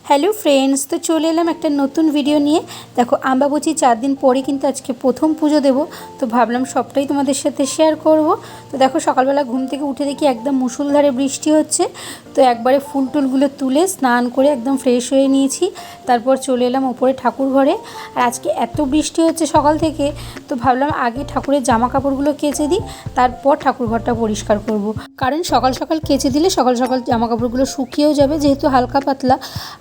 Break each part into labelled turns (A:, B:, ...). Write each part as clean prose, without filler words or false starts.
A: Hello friends, তো চলে এলাম একটা নতুন ভিডিও নিয়ে। দেখো, আম্বাবচী 4 দিন পরে কিন্তু আজকে প্রথম পুজো দেব, তো ভাবলাম সবটাই তোমাদের সাথে শেয়ার করব। তো দেখো, সকালবেলা ঘুম থেকে উঠে দেখি একদম মুষলধারে বৃষ্টি হচ্ছে। তো একবারে ফুল টুলগুলো তুলে স্নান করে একদম ফ্রেশ হয়ে নিয়েছি। তারপর চলে এলাম ওপরে ঠাকুর ঘরে। আর আজকে এত বৃষ্টি হচ্ছে সকাল থেকে, তো ভাবলাম আগে ঠাকুরের জামা কাপড়গুলো কেচে দিই, তারপর ঠাকুর ঘরটা পরিষ্কার করব। কারণ সকাল সকাল কেচে দিলে সকাল সকাল জামা কাপড়গুলো শুকিয়েও যাবে, যেহেতু হালকা পাতলা।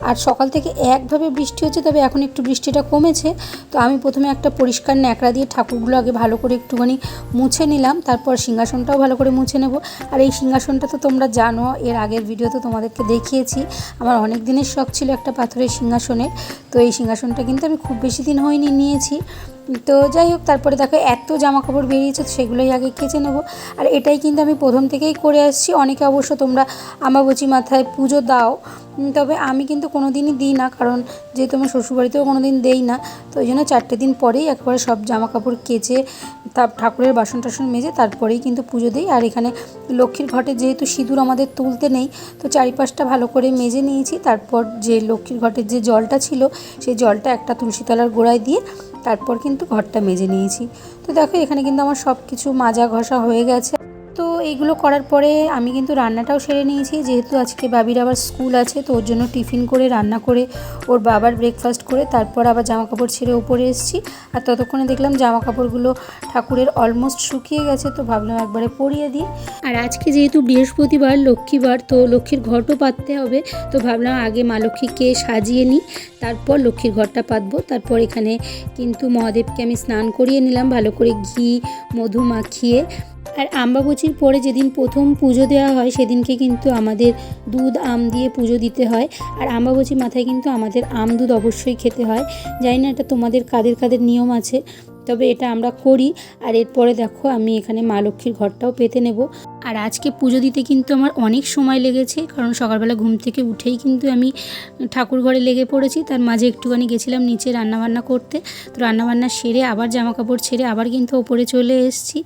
A: আর সকাল থেকে একভাবে বৃষ্টি হচ্ছে, তবে এখন একটু বৃষ্টিটা কমেছে। তো আমি প্রথমে একটা পরিষ্কার ন্যাকড়া দিয়ে ঠাকুরগুলো আগে ভালো করে একটুখানি মুছে নিলাম, তারপর সিংহাসনটাও ভালো করে মুছে নেব। আর এই সিংহাসনটা তো তোমরা জানো, এর আগের ভিডিও তো তোমাদেরকে দেখিয়েছি। আমার অনেক দিনের শখ ছিল একটা পাথরের সিংহাসনের। তো এই সিংহাসনটা কিন্তু আমি খুব বেশি দিন হয়নি নিয়েছি। তো যাই হোক, তারপরে দেখো এত জামা কাপড় বেরিয়েছে, তো সেগুলোই আগে কেচে নেব। আর এটাই কিন্তু আমি প্রথম থেকেই করে আসছি। অনেকে অবশ্য তোমরা আম্বাবচী মাথায় পুজো দাও, তবে আমি কিন্তু কোনো দিনই দিই না, কারণ যেহেতু আমার শ্বশুরবাড়িতেও কোনো দিন দেই না। তো ওই জন্য 4টে দিন পরেই একবারে সব জামা কাপড় কেচে ঠাকুরের বাসন টাসন মেজে তারপরেই কিন্তু পুজো দিই। আর এখানে লক্ষ্মীর ঘটে যেহেতু সিঁদুর আমাদের তুলতে নেই, তো চারিপাশটা ভালো করে মেজে নিয়েছি। তারপর যে লক্ষ্মীর ঘটের যে জলটা ছিল, সেই জলটা একটা তুলসী তলার গোড়ায় দিয়ে তারপর কিন্তু ঘরটা মেজে নিয়েছি। তো দেখো, এখানে কিন্তু আমার সব কিছু মাজা ঘষা হয়ে গেছে। তো এইগুলো করার পরে আমি কিন্তু রান্নাটাও সেরে নিয়েছি, যেহেতু আজকে বাবির আবার স্কুল আছে। তো ওর জন্য টিফিন করে রান্না করে ওর বাবার ব্রেকফাস্ট করে তারপর আবার জামা কাপড় ছেড়ে উপরে এসেছি। আর ততক্ষণে দেখলাম জামা কাপড়গুলো ঠাকুরের অলমোস্ট শুকিয়ে গেছে, তো ভাবলাম একবারে পরিয়ে দিই। আর আজকে যেহেতু বৃহস্পতিবার, লক্ষ্মীবার, তো লক্ষ্মীর ঘটও পাততে হবে। তো ভাবলাম আগে মা লক্ষ্মীকে সাজিয়ে নিই, তারপর লক্ষ্মীর ঘরটা পাতবো। তারপর এখানে কিন্তু মহাদেবকে আমি স্নান করিয়ে নিলাম ভালো করে ঘি মধু মাখিয়ে। আর আম্বাবচীর পরে যেদিন প্রথম পুজো দেওয়া হয়, সেদিনকে কিন্তু আমাদের দুধ আম দিয়ে পুজো দিতে হয়। আর আম্বাবচী মাথায় কিন্তু আমাদের আম দুধ অবশ্যই খেতে হয়। জানি না এটা তোমাদের কাদের কাদের নিয়ম আছে, তবে এটা আমরা করি। আর এরপরে দেখো, আমি এখানে মা লক্ষ্মীর ঘরটাও পেতে নেব। আর আজকে পুজো দিতে কিন্তু আমার অনেক সময় লেগেছে, কারণ সকালবেলা ঘুম থেকে উঠেই কিন্তু আমি ঠাকুর ঘরে লেগে পড়েছি। তার মাঝে একটুখানি গেছিলাম নিচে রান্নাবান্না করতে। তো রান্নাবান্না সেরে আবার জামা কাপড় ছেড়ে আবার কিন্তু ওপরে চলে এসেছি।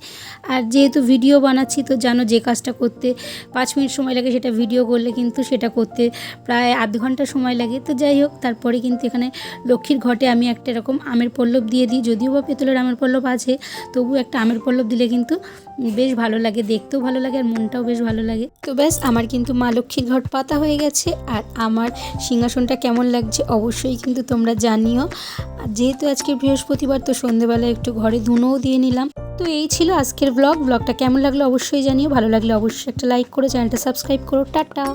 A: আর যেহেতু ভিডিও বানাচ্ছি, তো জানো যে কাজটা করতে 5 মিনিট সময় লাগে, সেটা ভিডিও করলে কিন্তু সেটা করতে প্রায় আধ ঘন্টা সময় লাগে। তো যাই হোক, তারপরে কিন্তু এখানে লক্ষ্মীর ঘটে আমি একটা এরকম আমের পল্লব দিয়ে দিই। যদিও বা পেতলের আমের পল্লব আছে, তবু একটা আমের পল্লব দিলে কিন্তু বেশ ভালো লাগে, দেখতেও ভালো লাগে আর মনটাও বেশ ভালো লাগে। তো ব্যাস, আমার কিন্তু মা লক্ষ্মীর ঘট পাতা হয়ে গেছে। আর আমার সিংহাসনটা কেমন লাগছে অবশ্যই কিন্তু তোমরা জানিও। আর যেহেতু আজকে বৃহস্পতিবার, তো সন্ধেবেলা একটু ঘরে ধুনোও দিয়ে নিলাম। তো এই ছিল আজকের ব্লগটা কেমন লাগলো অবশ্যই জানিও। ভালো লাগলে অবশ্যই একটা লাইক করে চ্যানেলটা সাবস্ক্রাইব করো। টাটা।